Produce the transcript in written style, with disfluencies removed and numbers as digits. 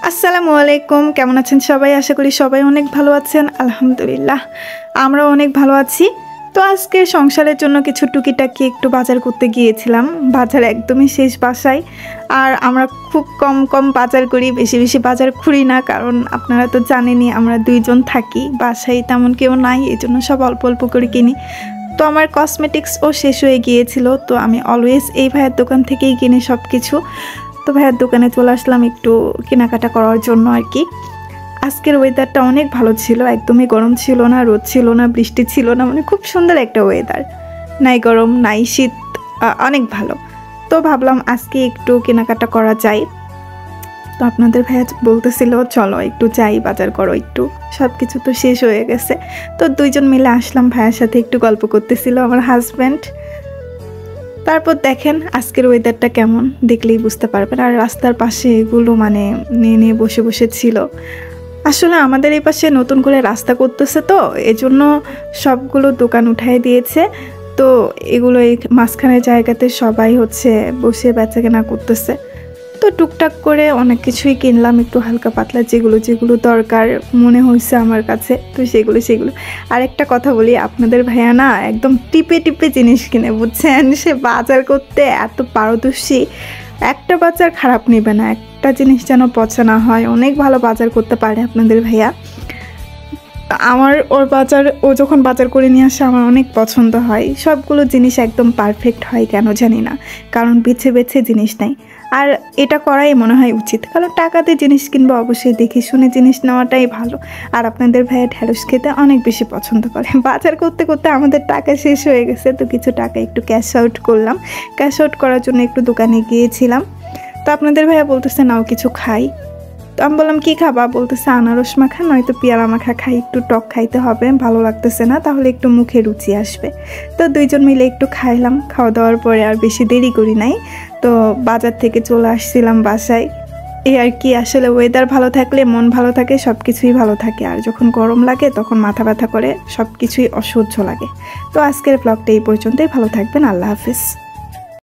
আসসালামু আলাইকুম, কেমন আছেন সবাই? আশা করি সবাই অনেক ভালো আছেন। আলহামদুলিল্লাহ আমরাও অনেক ভালো আছি। তো আজকে সংসারের জন্য কিছু টুকিটাকি একটু বাজার করতে গিয়েছিলাম। বাজার একদমই শেষ বাসায়। আর আমরা খুব কম কম বাজার করি, বেশি বেশি বাজার করি না, কারণ আপনারা তো জানেনই আমরা দুইজন থাকি, বাসায় তেমন কেউ নাই, এই জন্য সব অল্প অল্প করে কিনি। তো আমার কসমেটিক্সও শেষ হয়ে গিয়েছিল, তো আমি অলওয়েজ এই ভাইয়ের দোকান থেকেই কিনি সব কিছু। তো ভাইয়ের দোকানে চলে আসলাম একটু কেনাকাটা করার জন্য আর কি। আজকের ওয়েদারটা অনেক ভালো ছিল, একদমই গরম ছিল না, রোদ ছিল না, বৃষ্টি ছিল না, মানে খুব সুন্দর একটা ওয়েদার, নাই গরম নাই শীত, অনেক ভালো। তো ভাবলাম আজকে একটু কেনাকাটা করা যায়। তো আপনাদের ভাইয়া বলতেছিল চলো একটু যাই, বাজার করো একটু, সব কিছু তো শেষ হয়ে গেছে। তো দুইজন মিলে আসলাম, ভাইয়ার সাথে একটু গল্প করতেছিল আমার হাজব্যান্ড। তারপর দেখেন আজকের ওয়েদারটা কেমন, দেখলেই বুঝতে পারবেন। আর রাস্তার পাশে এগুলো মানে নিয়ে নিয়ে বসে বসে ছিল। আসলে আমাদের এই পাশে নতুন করে রাস্তা করতেছে, তো এজন্য সবগুলো দোকান উঠাই দিয়েছে। তো এগুলো এই মাঝখানের জায়গাতে সবাই হচ্ছে বসে বেচাকেনা করতেছে। তো টুকটাক করে অনেক কিছুই কিনলাম, একটু হালকা পাতলা যেগুলো যেগুলো দরকার মনে হয়েছে আমার কাছে, তো সেগুলো। আর একটা কথা বলি, আপনাদের ভাইয়া না একদম টিপে টিপে জিনিস কিনে, বুঝছেন? সে বাজার করতে এত পারদর্শী, একটা বাজার খারাপ নেবে না, একটা জিনিস যেন পচা না হয়, অনেক ভালো বাজার করতে পারে আপনাদের ভাইয়া। ও যখন বাজার করে নিয়ে আসে আমার অনেক পছন্দ হয়, সবগুলো জিনিস একদম পারফেক্ট হয়, কেন জানি না, কারণ বেছে বেছে জিনিস নেই। আর এটা করাই মনে হয় উচিত, কারণ টাকাতে জিনিস কিনবো অবশ্যই দেখে শুনে জিনিস নেওয়াটাই ভালো। আর আপনাদের ভাইয়া ঢ্যাঁড়স খেতে অনেক বেশি পছন্দ করে। বাজার করতে করতে আমাদের টাকা শেষ হয়ে গেছে, তো কিছু টাকা একটু ক্যাশ আউট করলাম। ক্যাশ আউট করার জন্য একটু দোকানে গিয়েছিলাম। তো আপনাদের ভাইয়া বলতেছে নাও কিছু খাই। তো আমি বললাম কী খাবা? বলতেছে আনারস মাখা নয়তো পেয়ারা মাখা খাই, একটু টক খাইতে হবে, ভালো লাগতেছে না, তাহলে একটু মুখে রুচি আসবে। তো দুইজন মিলে একটু খাইলাম। খাওয়া দাওয়ার পরে আর বেশি দেরি করি নাই, তো বাজার থেকে চলে আসছিলাম বাসায়। এই আর কি, আসলে ওয়েদার ভালো থাকলে মন ভালো থাকে, সব কিছুই ভালো থাকে। আর যখন গরম লাগে তখন মাথা ব্যথা করে, সব কিছুই অসহ্য লাগে। তো আজকের ব্লগটা এই পর্যন্তই, ভালো থাকবেন, আল্লাহ হাফিজ।